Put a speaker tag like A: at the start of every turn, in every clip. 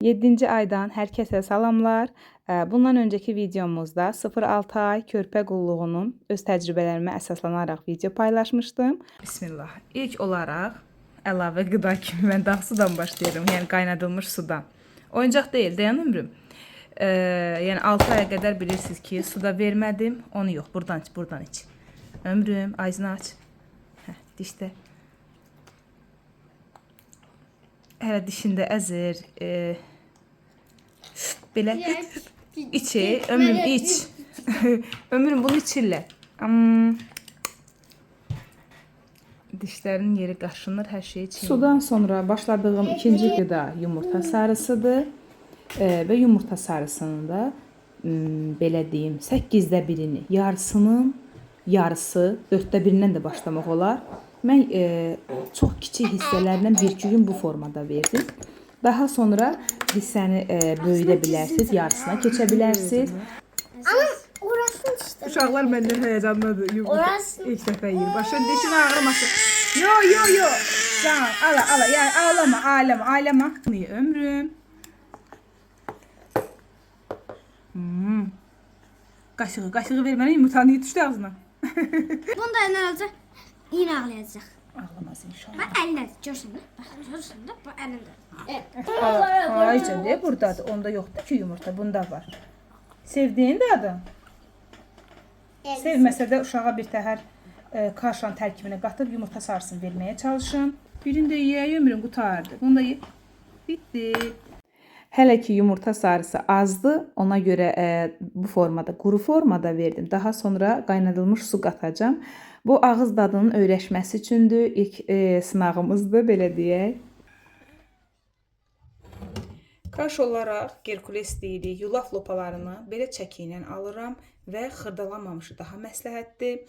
A: 7-ci aydan hər kəsə salamlar. Bundan öncəki videomuzda 0-6 ay körpə qulluğunun öz təcrübələrimə əsaslanaraq video paylaşmışdım. Bismillah. İlk olaraq əlavə qida kimi mən dağ sudan başlayıram, yəni qaynadılmış sudan. Oyuncaq deyil, dayan ömrüm. Yəni 6 aya qədər bilirsiniz ki, suda vermədim. Onu yox, buradan iç, buradan iç. Ömrüm, ağzını aç. Dişdə. Hələ dişində əzir. Belə içi, ömrüm iç. Ömrüm bunu içirlər. Dişlərinin yeri qaşınır, hər şey içir. Sudan sonra başladığım ikinci qida yumurta sarısıdır. Və yumurta sarısının da belə deyim, 8də birini, yarısının yarısı, 4də birindən də başlamaq olar. Mən çox kiçik hissələrindən bir-iki gün bu formada verdim. Daha sonra hissəni böyüdə bilərsiniz, yarısına keçə bilərsiniz.
B: Ama orasını işte.
A: Uşaqlar məndən həyəcanlıdır. İlk dəfə yeyir. Başın dişin ağrımasın. Yo. Can, ala. Yəni ağlama. Ömrüm. Qaşığı verməni yumurtanı yetişdi ağzına.
B: Bunu da eline alacak. Yine ağlayacak.
A: Ağlamaz inşallah.
B: Bak eline görsün de. Bak görsün de. Bak elinde.
A: Ay canım, buradadır. Onda yoxdur ki yumurta. Bunda var. Sevdiyin də adam. Sevməsə də uşağa bir təhər kaşan tərkibinə qatıb yumurta sarısını verməyə çalışın. Birində yeyək, ömrüm qutardı. Bunu da ye. Bitti. Hələ ki yumurta sarısı azdı. Ona görə bu formada, quru formada verdim. Daha sonra qaynadılmış su qatacağım. Bu ağız dadının öyrəşməsi üçündür. İlk sınağımızdır, belə deyək. Kaş olaraq Herkules deyirik, yulaf lopalarını belə çəki ilə alıram və xırdalamamışı daha məsləhətdir.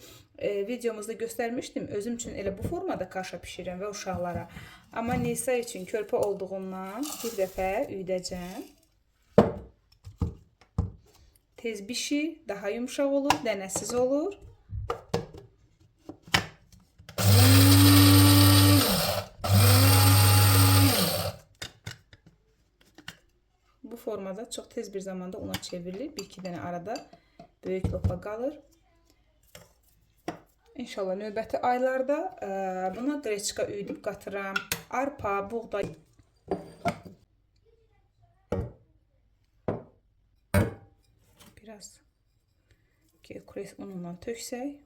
A: Videomuzda göstərmişdim, özüm üçün elə bu formada kaşa pişirirəm və uşaqlara. Amma Nisa üçün körpə olduğundan bir dəfə üydəcəm. Tez bişir, daha yumuşaq olur, dənəsiz olur. Bu formada çox tez bir zamanda una çevrilir. Bir-iki dənə arada böyük lopa qalır. İnşallah növbəti aylarda buna qreçka üydüb qatıram. Arpa, buğday. Biraz Herkules unundan töksək.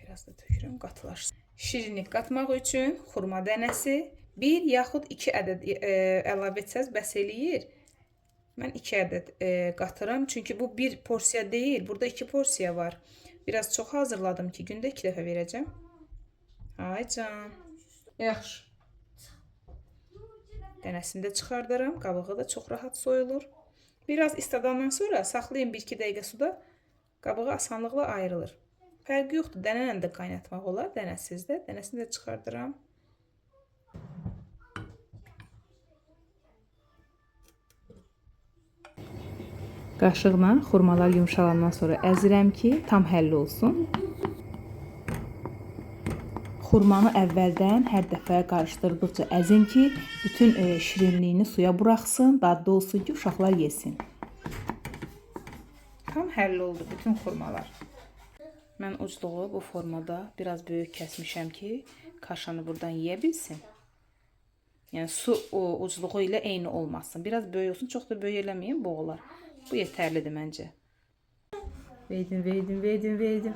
A: Biraz da tökürəm, qatılaşsın. Şirinlik qatmaq üçün xurma dənəsi. 1 yaxud 2 ədəd əlavə etsəz bəs eləyir. Mən 2 ədəd qatıram. Çünki bu bir porsiya deyil. Burada 2 porsiya var. Biraz çox hazırladım ki, gündə 2 dəfə verəcəm. Ay can. Yaxşı. Dənəsini də çıxardaram. Qabığı da çox rahat soyulur. Biraz istadandan sonra saxlayın 1-2 dəqiqə suda. Qabığı asanlıqla ayrılır. Fərqi yoxdur. Dənənlə də qaynatmaq olar. Dənəsiz də. Dənəsini də çıxardıram. Qaşıqla xurmalar yumşalandan sonra əzirəm ki, tam həll olsun. Xurmanı əvvəldən hər dəfə qarışdırdıqca əzin ki, bütün şirinliyini suya buraxsın, dadlı olsun ki, uşaqlar yesin. Tam həll oldu bütün xurmalar. Mən ucluğu bu formada biraz böyük kəsmişəm ki, kaşanı buradan yeyə bilsin. Yəni su ucluğu ilə eyni olmasın. Biraz böyük olsun, çox da böyük eləməyin, boğular. Bu yetərlidir məncə. Verdim.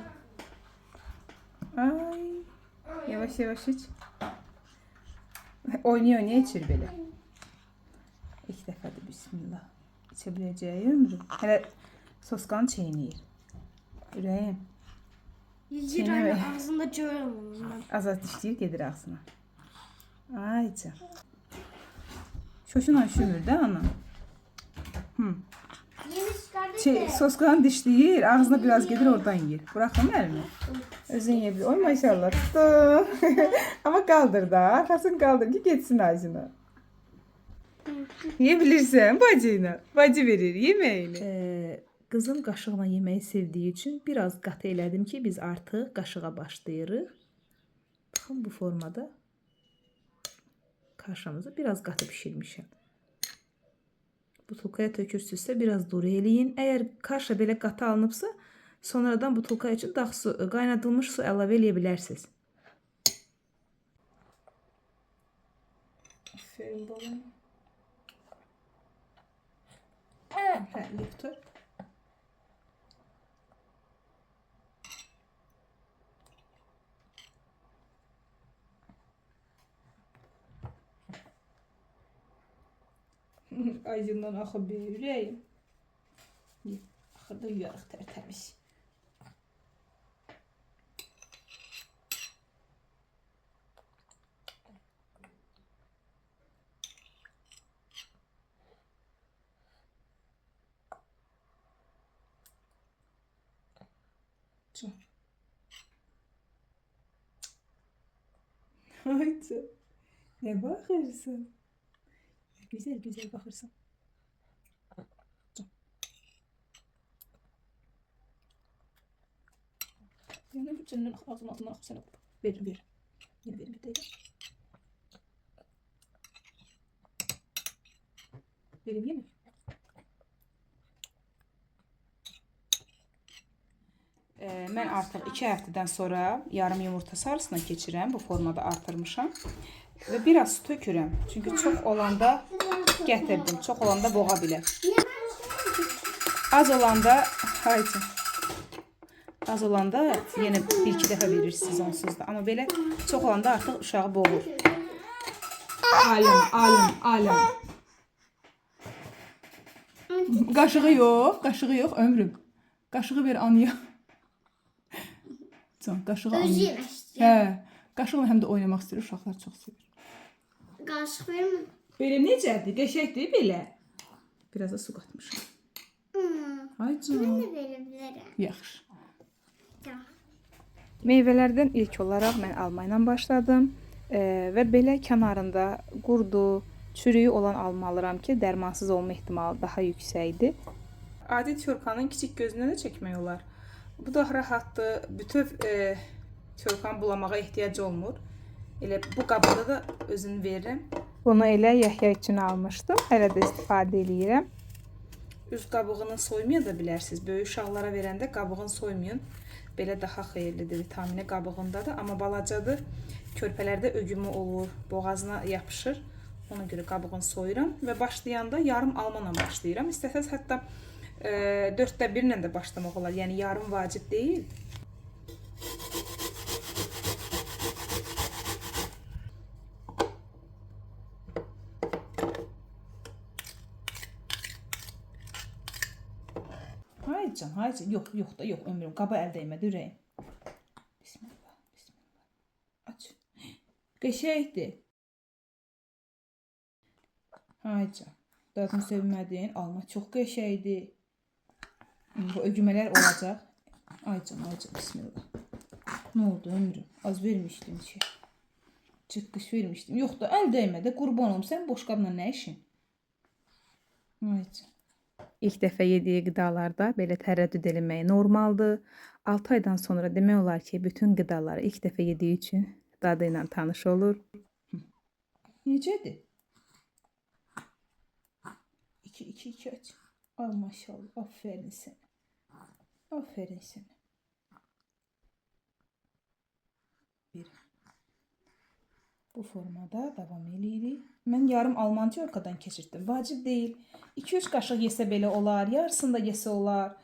A: Ay, yavaş iç. Oynaya içir belə. İlk dəfədir, bismillah. İçə biləcəyi ömrüm. Hələ sosqanı çeynəyir. Ürəyim.
B: Yiyir ağzında görürüm onu.
A: Azad dişləyir, gedir ağzına. Ay can. Şoşuna üşümür də ana. Sosqanı dişləyir, ağzına biraz gedir, oradan yiyir. Bıraxın əlimi. Özün yeyə bilir. Oy maşallah tutdu. Amma qaldır da, arxasını qaldır ki, getsin ağzına. Yeyə bilirsən bacıyla. Bacı verir yeməyini. Qızım qaşıqla yeməyi sevdiyi üçün biraz qatı elədim ki, biz artıq qaşığa başlayırıq. Baxın bu formada kaşamızı biraz qatı bişirmişəm. Butulkaya tökürsünüzsə biraz duru eləyin. Əgər kaşa belə qatı alınıbsa, sonradan butulka üçün dağ su, qaynadılmış su əlavə eləyə bilərsiniz. Aferin balam. Hə, lifter. Ağzından axı böyrəyim. Axırda yuyarıq tərtəmiz. Haydi. Ne baxırsan? Güzel güzel baxırsan. Yani bu cənnən ağzının altına axı sənə. Verin, verin. Yine verin bir dəqiqə. Verin yine. Mən artıq 2 həftədən sonra yarım yumurta sarısına keçirəm. Bu formada artırmışam. Və biraz su tökürəm. Çünki çox olanda gətirdim. Çox olanda boğa bilər. Az olanda haydi. Az olanda yenə 1-2 dəfə verirsiniz onsuz da. Amma belə çox olanda artıq uşağı boğur. Aləm. Qaşığı yox ömrüm. Qaşığı ver anıya. Qaşığı anıya. Hə, qaşıqla həm də oynamaq istəyir, uşaqlar çox sevir.
B: Qaşıq vermə.
A: Belə necədir? Qəşəngdir belə. Biraz da su qatmışam. Haydi.
B: Mən də verə bilərəm.
A: Yaxşı.
B: Tamam.
A: Meyvələrdən ilk olaraq mən alma ilə başladım. Və belə kənarında qurdu, çürüyü olan alma alıram ki, dərmansız olma ehtimalı daha yüksəkdir. Adi tyorkanın kiçik gözünə də çəkmək olar. Bu da rahatdır. Bütöv tyorkanı bulamağa ehtiyac olmur. Elə bu qabda da özünü verirəm. Bunu elə Yahya üçün almışdım. Hələ də istifadə edirəm. Üz qabığını soymaya da bilərsiniz. Böyük uşaqlara verəndə qabığını soymayın. Belə daha xeyirlidir. Vitamini qabığındadır. Amma balacadır. Körpələrdə ögümü olur. Boğazına yapışır. Ona görə qabığını soyuram. Və başlayanda yarım almanla başlayıram. İstəsəz hətta 4də 1 ilə də başlamaq olar. Yəni yarım vacib deyil. Haydi. Yox da yox ömrüm. Qaba əl dəymədi ürəyim. Bismillah. Aç. Qəşəngdir. Haydi. Dadını sevmədin. Alma çox qəşəngdir. Bu ögümələr olacaq. Aycan. Bismillah. Nə oldu ömrüm? Az vermişdim ki. Çıqqış vermişdim. Yox da əl dəymədi. Qurban olum. Sən boş qabla nə işin? Aycan. İlk dəfə yediyi qidalarda belə tərəddüd eləmək normaldır. 6 aydan sonra demək olar ki, bütün qidaları ilk dəfə yediyi üçün dadı ilə tanış olur. Necədir? 2 aç. Ay maşallah. Aferin sənə. Bir. Bu formada davam edirik. Mən yarım alman tyorkadan keçirdim. Vacib deyil. 2-3 qaşıq yesə belə olar. Yarısını da yesə olar.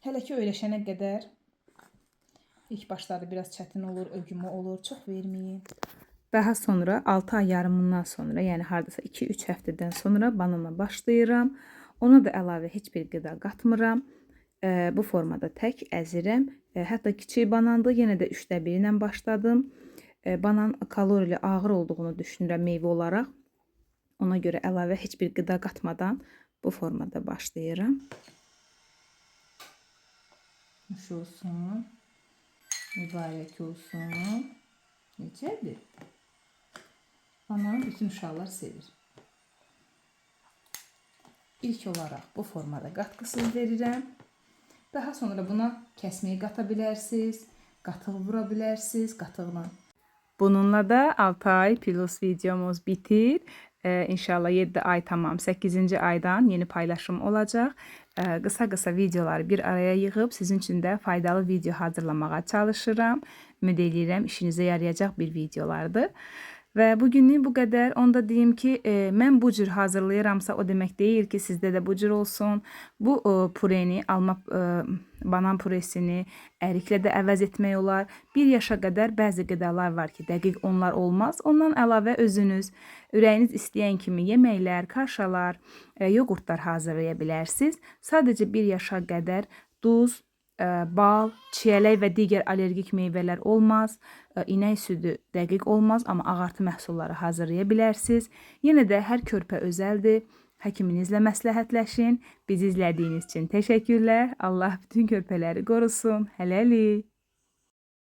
A: Hələ ki öyrəşənə qədər. İlk başlarda biraz çətin olur, ögümü olur. Çox verməyin. Daha sonra 6 ay yarımından sonra, yəni hardasa 2-3 həftədən sonra banana başlayıram. Ona da əlavə heç bir qida qatmıram. Bu formada tək əzirəm. Hətta kiçik banandır. Yenə də 3də 1 ilə başladım. Banan kalorili ağır olduğunu düşünürəm meyvə olaraq. Ona görə əlavə heç bir qida qatmadan bu formada başlayıram. Xoş olsun. Mübarək olsun. Necədir? Bananı bütün uşaqlar sevir. İlk olaraq bu formada qatqısız verirəm. Daha sonra buna kəsməyi qata bilərsiniz. Qatıq vura bilərsiniz qatıqla. Bununla da 6 ay plus videomuz bitir. İnşallah 7 ay tamam. 8. aydan yeni paylaşım olacak. Qısa videoları bir araya yığıb sizin üçün də faydalı video hazırlamağa çalışıram. Ümid edirəm işinizə yarayacaq bir videolardır. Və bugünlük bu qədər. Onda deyim ki, mən bu cür hazırlayıramsa o demək deyil ki, sizdə də bu cür olsun. Bu pureni, alma banan puresini əriklə də əvəz etmək olar. 1 yaşa qədər bəzi qidalar var ki, dəqiq onlar olmaz. Ondan əlavə özünüz ürəyiniz istəyən kimi yeməklər, kaşalar, yoğurtlar hazırlaya bilərsiniz. Sadəcə 1 yaşa qədər duz, bal, çiyələk və digər allergik meyvələr olmaz. İnək südü dəqiq olmaz, amma ağartı məhsulları hazırlaya bilərsiniz. Yenə də hər körpə özəldir. Həkiminizlə məsləhətləşin. Bizi izlədiyiniz üçün təşəkkürlər. Allah bütün körpələri qorusun. Hələlik.